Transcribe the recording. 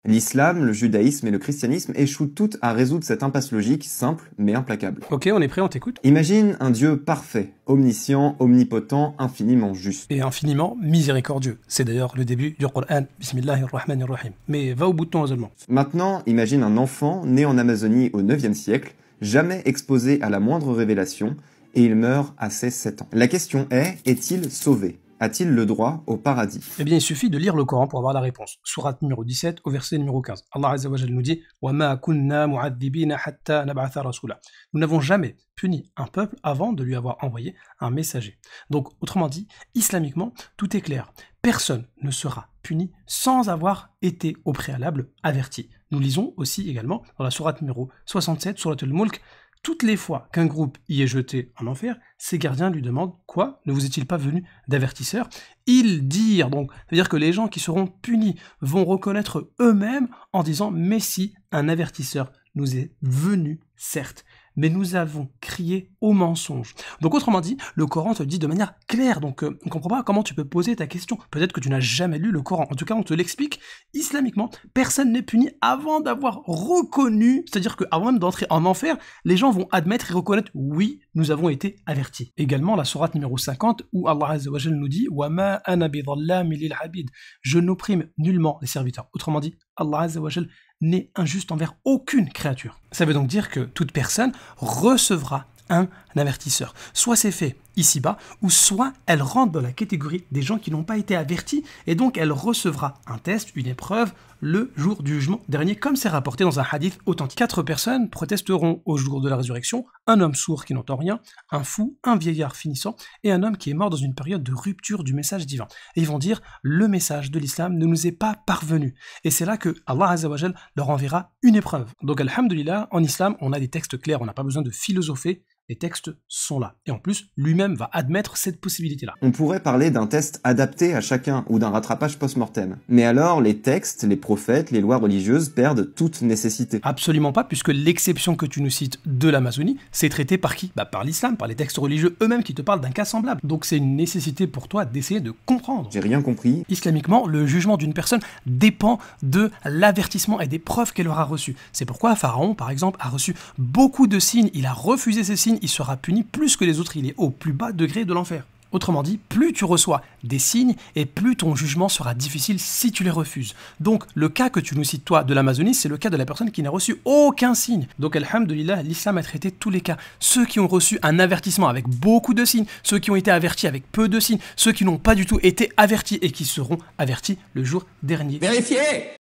L'islam, le judaïsme et le christianisme échouent toutes à résoudre cette impasse logique simple mais implacable. Ok, on est prêt, on t'écoute. Imagine un Dieu parfait, omniscient, omnipotent, infiniment juste. Et infiniment miséricordieux. C'est d'ailleurs le début du Coran. Bismillahirrahmanirrahim. Mais va au bout de ton raisonnement. Maintenant, imagine un enfant né en Amazonie au 9e siècle, jamais exposé à la moindre révélation, et il meurt à ses 7 ans. La question est-il sauvé ? A-t-il le droit au paradis? Eh bien, il suffit de lire le Coran pour avoir la réponse. Sourate numéro 17 au verset numéro 15. Allah Azza wa Jalla nous dit « وَمَا كُنَّا مُعَذِّبِينَ حَتَّى نَبْعَثَ رَسُولًا » Nous n'avons jamais puni un peuple avant de lui avoir envoyé un messager. Donc, autrement dit, islamiquement, tout est clair. Personne ne sera puni sans avoir été au préalable averti. Nous lisons aussi également dans la sourate numéro 67, sourate al-Mulk, toutes les fois qu'un groupe y est jeté en enfer, ses gardiens lui demandent « Quoi? Ne vous est-il pas venu d'avertisseur ?» Ils dirent, donc, c'est-à-dire que les gens qui seront punis vont reconnaître eux-mêmes en disant « Mais si, un avertisseur nous est venu, certes, mais nous avons crié au mensonge. » Donc autrement dit, le Coran te le dit de manière claire, donc on ne comprend pas comment tu peux poser ta question. Peut-être que tu n'as jamais lu le Coran, en tout cas on te l'explique. Islamiquement, personne n'est puni avant d'avoir reconnu, c'est-à-dire qu'avant d'entrer en enfer, les gens vont admettre et reconnaître « Oui, nous avons été avertis ». Également la sourate numéro 50 où Allah Azza wa Jalla nous dit « وَمَا أَنَا بِظَلَّامٍ لِلْعَبِيدِ » Je n'opprime nullement les serviteurs. Autrement dit, Allah Azza wa Jalla n'est injuste envers aucune créature. Ça veut donc dire que toute personne recevra un avertisseur. Soit c'est fait ici-bas, ou soit elle rentre dans la catégorie des gens qui n'ont pas été avertis, et donc elle recevra un test, une épreuve, le jour du jugement dernier, comme c'est rapporté dans un hadith authentique. 4 personnes protesteront au jour de la résurrection, un homme sourd qui n'entend rien, un fou, un vieillard finissant, et un homme qui est mort dans une période de rupture du message divin. Et ils vont dire, le message de l'islam ne nous est pas parvenu. Et c'est là que Allah Azza wa Jal leur enverra une épreuve. Donc alhamdulillah, en islam, on a des textes clairs, on n'a pas besoin de philosopher, les textes sont là. Et en plus, lui-même va admettre cette possibilité-là. On pourrait parler d'un test adapté à chacun ou d'un rattrapage post-mortem. Mais alors, les textes, les prophètes, les lois religieuses perdent toute nécessité. Absolument pas, puisque l'exception que tu nous cites de l'Amazonie, c'est traité par qui? Par l'islam, par les textes religieux eux-mêmes qui te parlent d'un cas semblable. Donc c'est une nécessité pour toi d'essayer de comprendre. J'ai rien compris. Islamiquement, le jugement d'une personne dépend de l'avertissement et des preuves qu'elle aura reçues. C'est pourquoi Pharaon, par exemple, a reçu beaucoup de signes, il a refusé ces signes, il sera puni plus que les autres, il est au plus bas degré de l'enfer. Autrement dit, plus tu reçois des signes et plus ton jugement sera difficile si tu les refuses. Donc le cas que tu nous cites toi de l'Amazonie, c'est le cas de la personne qui n'a reçu aucun signe. Donc alhamdulillah, l'islam a traité tous les cas. Ceux qui ont reçu un avertissement avec beaucoup de signes, ceux qui ont été avertis avec peu de signes, ceux qui n'ont pas du tout été avertis et qui seront avertis le jour dernier. Vérifiez!